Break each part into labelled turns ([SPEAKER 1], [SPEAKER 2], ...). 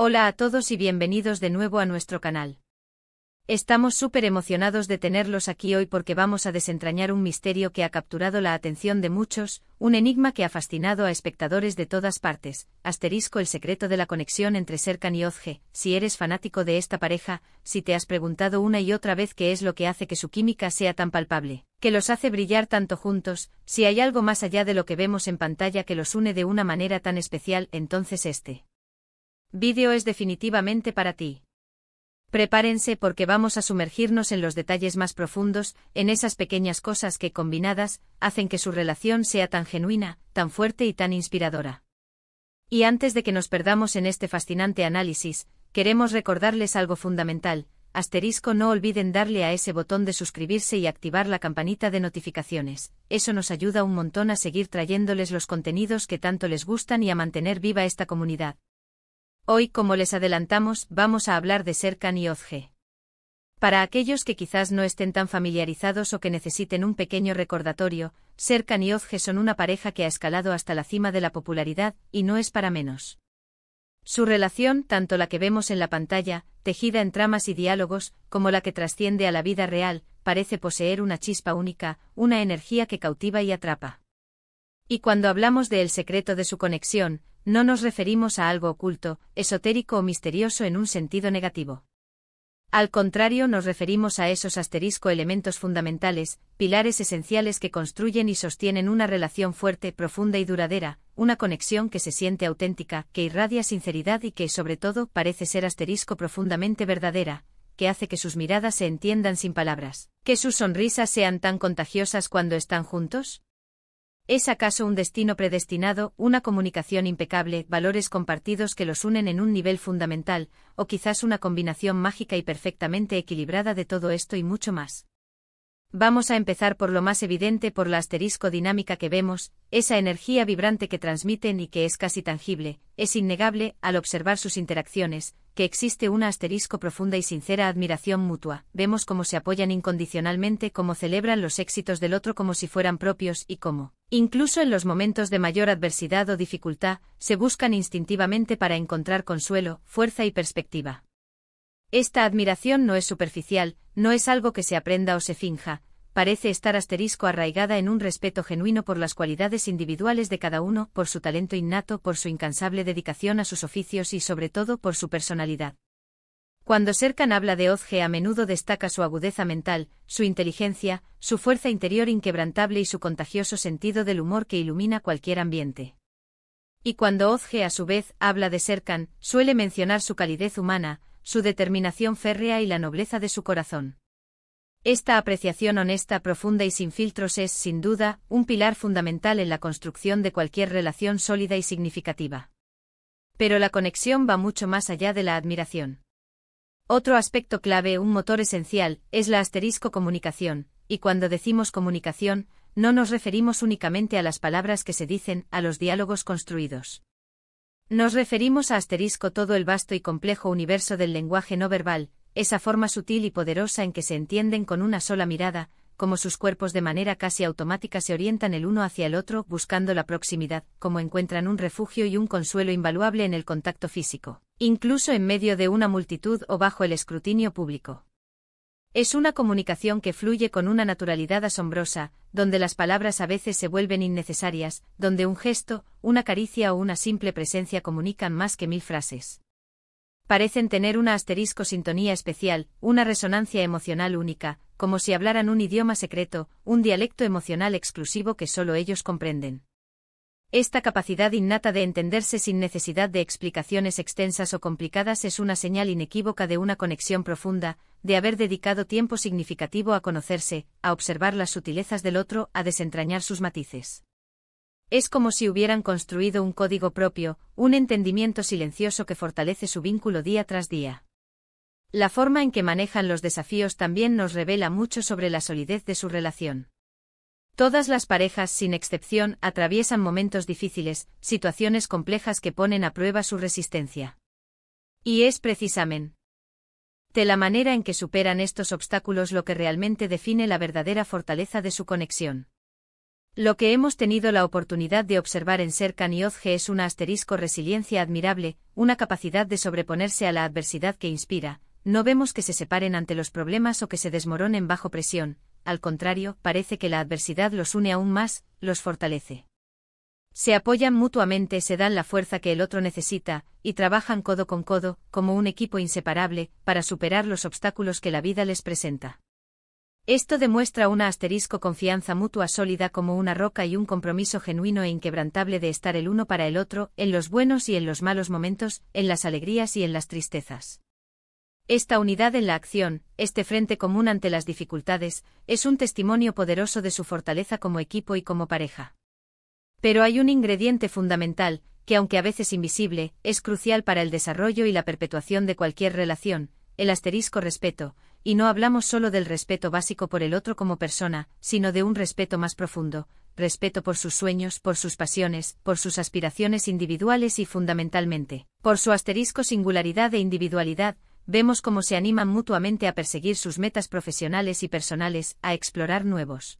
[SPEAKER 1] Hola a todos y bienvenidos de nuevo a nuestro canal. Estamos súper emocionados de tenerlos aquí hoy porque vamos a desentrañar un misterio que ha capturado la atención de muchos, un enigma que ha fascinado a espectadores de todas partes, *el secreto de la conexión entre Serkan y Özge. Si eres fanático de esta pareja, si te has preguntado una y otra vez qué es lo que hace que su química sea tan palpable, que los hace brillar tanto juntos, si hay algo más allá de lo que vemos en pantalla que los une de una manera tan especial, entonces este vídeo es definitivamente para ti. Prepárense porque vamos a sumergirnos en los detalles más profundos, en esas pequeñas cosas que, combinadas, hacen que su relación sea tan genuina, tan fuerte y tan inspiradora. Y antes de que nos perdamos en este fascinante análisis, queremos recordarles algo fundamental. No olviden darle a ese botón de suscribirse y activar la campanita de notificaciones. Eso nos ayuda un montón a seguir trayéndoles los contenidos que tanto les gustan y a mantener viva esta comunidad. Hoy, como les adelantamos, vamos a hablar de Serkan y Özge. Para aquellos que quizás no estén tan familiarizados o que necesiten un pequeño recordatorio, Serkan y Özge son una pareja que ha escalado hasta la cima de la popularidad, y no es para menos. Su relación, tanto la que vemos en la pantalla, tejida en tramas y diálogos, como la que trasciende a la vida real, parece poseer una chispa única, una energía que cautiva y atrapa. Y cuando hablamos de el secreto de su conexión, no nos referimos a algo oculto, esotérico o misterioso en un sentido negativo. Al contrario, nos referimos a esos elementos fundamentales, pilares esenciales que construyen y sostienen una relación fuerte, profunda y duradera, una conexión que se siente auténtica, que irradia sinceridad y que, sobre todo, parece ser profundamente verdadera, que hace que sus miradas se entiendan sin palabras, que sus sonrisas sean tan contagiosas cuando están juntos. ¿Es acaso un destino predestinado, una comunicación impecable, valores compartidos que los unen en un nivel fundamental, o quizás una combinación mágica y perfectamente equilibrada de todo esto y mucho más? Vamos a empezar por lo más evidente, por la dinámica que vemos, esa energía vibrante que transmiten y que es casi tangible. Es innegable, al observar sus interacciones, que existe una profunda y sincera admiración mutua. Vemos cómo se apoyan incondicionalmente, cómo celebran los éxitos del otro como si fueran propios y cómo, incluso en los momentos de mayor adversidad o dificultad, se buscan instintivamente para encontrar consuelo, fuerza y perspectiva. Esta admiración no es superficial, no es algo que se aprenda o se finja, parece estar arraigada en un respeto genuino por las cualidades individuales de cada uno, por su talento innato, por su incansable dedicación a sus oficios y sobre todo por su personalidad. Cuando Serkan habla de Özge, a menudo destaca su agudeza mental, su inteligencia, su fuerza interior inquebrantable y su contagioso sentido del humor que ilumina cualquier ambiente. Y cuando Özge a su vez habla de Serkan, suele mencionar su calidez humana, su determinación férrea y la nobleza de su corazón. Esta apreciación honesta, profunda y sin filtros es, sin duda, un pilar fundamental en la construcción de cualquier relación sólida y significativa. Pero la conexión va mucho más allá de la admiración. Otro aspecto clave, un motor esencial, es la comunicación, y cuando decimos comunicación, no nos referimos únicamente a las palabras que se dicen, a los diálogos construidos. Nos referimos a todo el vasto y complejo universo del lenguaje no verbal, esa forma sutil y poderosa en que se entienden con una sola mirada, como sus cuerpos de manera casi automática se orientan el uno hacia el otro buscando la proximidad, como encuentran un refugio y un consuelo invaluable en el contacto físico, incluso en medio de una multitud o bajo el escrutinio público. Es una comunicación que fluye con una naturalidad asombrosa, donde las palabras a veces se vuelven innecesarias, donde un gesto, una caricia o una simple presencia comunican más que 1000 frases. Parecen tener una sintonía especial, una resonancia emocional única, como si hablaran un idioma secreto, un dialecto emocional exclusivo que solo ellos comprenden. Esta capacidad innata de entenderse sin necesidad de explicaciones extensas o complicadas es una señal inequívoca de una conexión profunda, de haber dedicado tiempo significativo a conocerse, a observar las sutilezas del otro, a desentrañar sus matices. Es como si hubieran construido un código propio, un entendimiento silencioso que fortalece su vínculo día tras día. La forma en que manejan los desafíos también nos revela mucho sobre la solidez de su relación. Todas las parejas, sin excepción, atraviesan momentos difíciles, situaciones complejas que ponen a prueba su resistencia. Y es precisamente la manera en que superan estos obstáculos lo que realmente define la verdadera fortaleza de su conexión. Lo que hemos tenido la oportunidad de observar en Serkan y Ozge es una resiliencia admirable, una capacidad de sobreponerse a la adversidad que inspira. No vemos que se separen ante los problemas o que se desmoronen bajo presión, al contrario, parece que la adversidad los une aún más, los fortalece. Se apoyan mutuamente, se dan la fuerza que el otro necesita, y trabajan codo con codo, como un equipo inseparable, para superar los obstáculos que la vida les presenta. Esto demuestra una confianza mutua sólida como una roca y un compromiso genuino e inquebrantable de estar el uno para el otro, en los buenos y en los malos momentos, en las alegrías y en las tristezas. Esta unidad en la acción, este frente común ante las dificultades, es un testimonio poderoso de su fortaleza como equipo y como pareja. Pero hay un ingrediente fundamental, que aunque a veces invisible, es crucial para el desarrollo y la perpetuación de cualquier relación, el respeto, y no hablamos solo del respeto básico por el otro como persona, sino de un respeto más profundo, respeto por sus sueños, por sus pasiones, por sus aspiraciones individuales y fundamentalmente, por su singularidad e individualidad. Vemos cómo se animan mutuamente a perseguir sus metas profesionales y personales, a explorar nuevos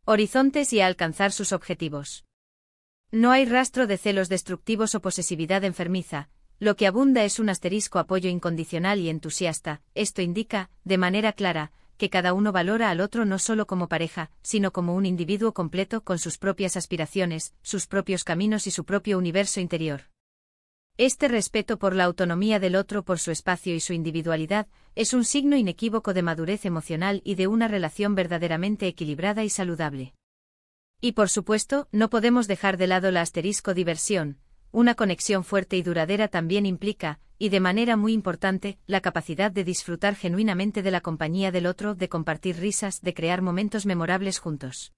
[SPEAKER 1] horizontes y a alcanzar sus objetivos. No hay rastro de celos destructivos o posesividad enfermiza, lo que abunda es un apoyo incondicional y entusiasta. Esto indica, de manera clara, que cada uno valora al otro no solo como pareja, sino como un individuo completo con sus propias aspiraciones, sus propios caminos y su propio universo interior. Este respeto por la autonomía del otro, por su espacio y su individualidad, es un signo inequívoco de madurez emocional y de una relación verdaderamente equilibrada y saludable. Y por supuesto, no podemos dejar de lado la diversión. Una conexión fuerte y duradera también implica, y de manera muy importante, la capacidad de disfrutar genuinamente de la compañía del otro, de compartir risas, de crear momentos memorables juntos.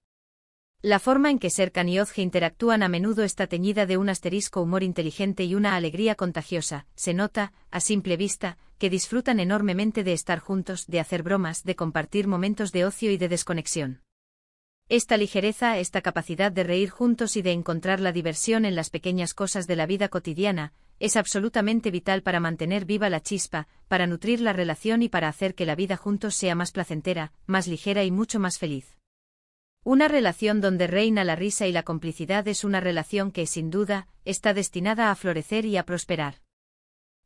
[SPEAKER 1] La forma en que Serkan y Ozge interactúan a menudo está teñida de un humor inteligente y una alegría contagiosa. Se nota, a simple vista, que disfrutan enormemente de estar juntos, de hacer bromas, de compartir momentos de ocio y de desconexión. Esta ligereza, esta capacidad de reír juntos y de encontrar la diversión en las pequeñas cosas de la vida cotidiana, es absolutamente vital para mantener viva la chispa, para nutrir la relación y para hacer que la vida juntos sea más placentera, más ligera y mucho más feliz. Una relación donde reina la risa y la complicidad es una relación que, sin duda, está destinada a florecer y a prosperar.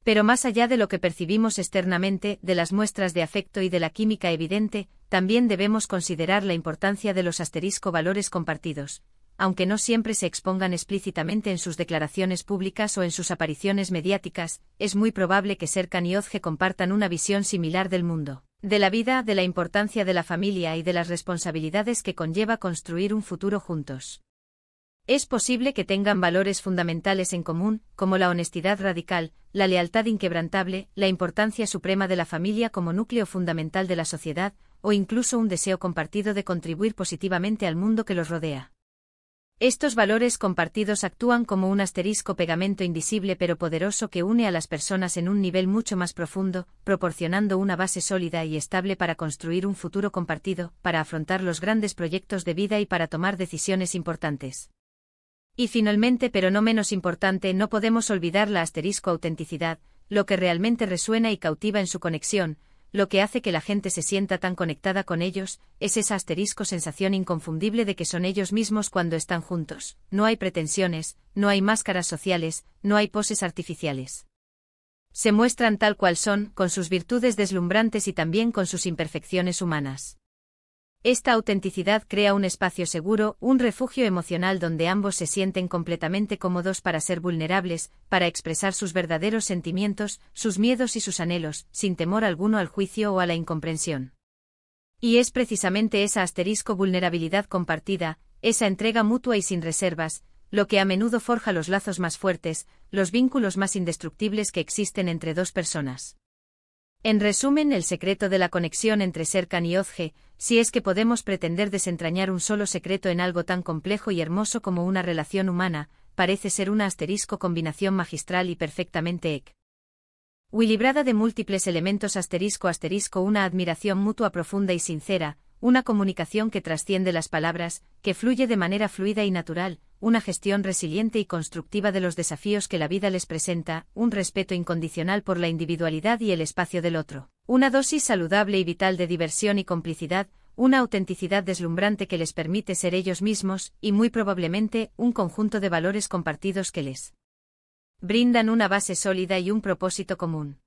[SPEAKER 1] Pero más allá de lo que percibimos externamente, de las muestras de afecto y de la química evidente, también debemos considerar la importancia de los valores compartidos. Aunque no siempre se expongan explícitamente en sus declaraciones públicas o en sus apariciones mediáticas, es muy probable que Serkan y Ozge compartan una visión similar del mundo, de la vida, de la importancia de la familia y de las responsabilidades que conlleva construir un futuro juntos. Es posible que tengan valores fundamentales en común, como la honestidad radical, la lealtad inquebrantable, la importancia suprema de la familia como núcleo fundamental de la sociedad, o incluso un deseo compartido de contribuir positivamente al mundo que los rodea. Estos valores compartidos actúan como un pegamento invisible pero poderoso que une a las personas en un nivel mucho más profundo, proporcionando una base sólida y estable para construir un futuro compartido, para afrontar los grandes proyectos de vida y para tomar decisiones importantes. Y finalmente, pero no menos importante, no podemos olvidar la autenticidad, lo que realmente resuena y cautiva en su conexión. Lo que hace que la gente se sienta tan conectada con ellos, es esa sensación inconfundible de que son ellos mismos cuando están juntos. No hay pretensiones, no hay máscaras sociales, no hay poses artificiales. Se muestran tal cual son, con sus virtudes deslumbrantes y también con sus imperfecciones humanas. Esta autenticidad crea un espacio seguro, un refugio emocional donde ambos se sienten completamente cómodos para ser vulnerables, para expresar sus verdaderos sentimientos, sus miedos y sus anhelos, sin temor alguno al juicio o a la incomprensión. Y es precisamente esa vulnerabilidad compartida, esa entrega mutua y sin reservas, lo que a menudo forja los lazos más fuertes, los vínculos más indestructibles que existen entre dos personas. En resumen, el secreto de la conexión entre Serkan y Ozge, si es que podemos pretender desentrañar un solo secreto en algo tan complejo y hermoso como una relación humana, parece ser una combinación magistral y perfectamente equilibrada de múltiples elementos una admiración mutua profunda y sincera, una comunicación que trasciende las palabras, que fluye de manera fluida y natural, una gestión resiliente y constructiva de los desafíos que la vida les presenta, un respeto incondicional por la individualidad y el espacio del otro, una dosis saludable y vital de diversión y complicidad, una autenticidad deslumbrante que les permite ser ellos mismos, y muy probablemente, un conjunto de valores compartidos que les brindan una base sólida y un propósito común.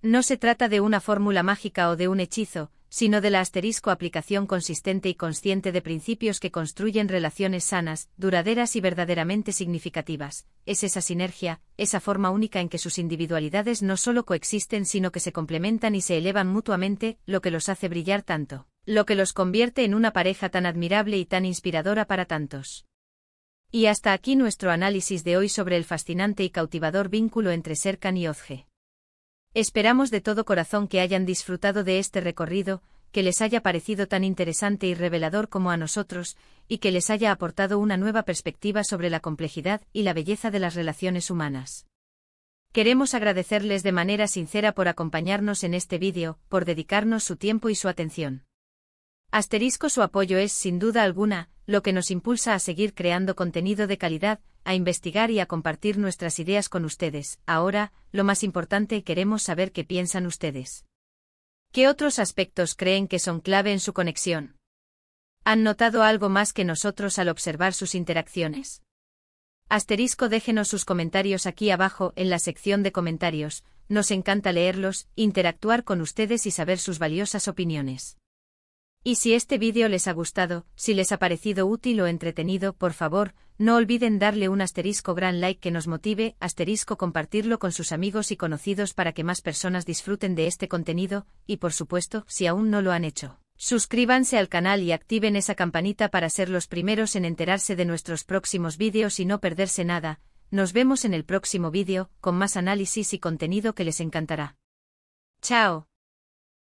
[SPEAKER 1] No se trata de una fórmula mágica o de un hechizo, sino de la aplicación consistente y consciente de principios que construyen relaciones sanas, duraderas y verdaderamente significativas. Es esa sinergia, esa forma única en que sus individualidades no solo coexisten sino que se complementan y se elevan mutuamente, lo que los hace brillar tanto, lo que los convierte en una pareja tan admirable y tan inspiradora para tantos. Y hasta aquí nuestro análisis de hoy sobre el fascinante y cautivador vínculo entre Serkan y Ozge. Esperamos de todo corazón que hayan disfrutado de este recorrido, que les haya parecido tan interesante y revelador como a nosotros, y que les haya aportado una nueva perspectiva sobre la complejidad y la belleza de las relaciones humanas. Queremos agradecerles de manera sincera por acompañarnos en este vídeo, por dedicarnos su tiempo y su atención. Su apoyo es, sin duda alguna, lo que nos impulsa a seguir creando contenido de calidad, a investigar y a compartir nuestras ideas con ustedes. Ahora, lo más importante, queremos saber qué piensan ustedes. ¿Qué otros aspectos creen que son clave en su conexión? ¿Han notado algo más que nosotros al observar sus interacciones? Déjenos sus comentarios aquí abajo en la sección de comentarios, nos encanta leerlos, interactuar con ustedes y saber sus valiosas opiniones. Y si este vídeo les ha gustado, si les ha parecido útil o entretenido, por favor, no olviden darle un gran like que nos motive, compartirlo con sus amigos y conocidos para que más personas disfruten de este contenido, y por supuesto, si aún no lo han hecho, suscríbanse al canal y activen esa campanita para ser los primeros en enterarse de nuestros próximos vídeos y no perderse nada. Nos vemos en el próximo vídeo, con más análisis y contenido que les encantará. ¡Chao!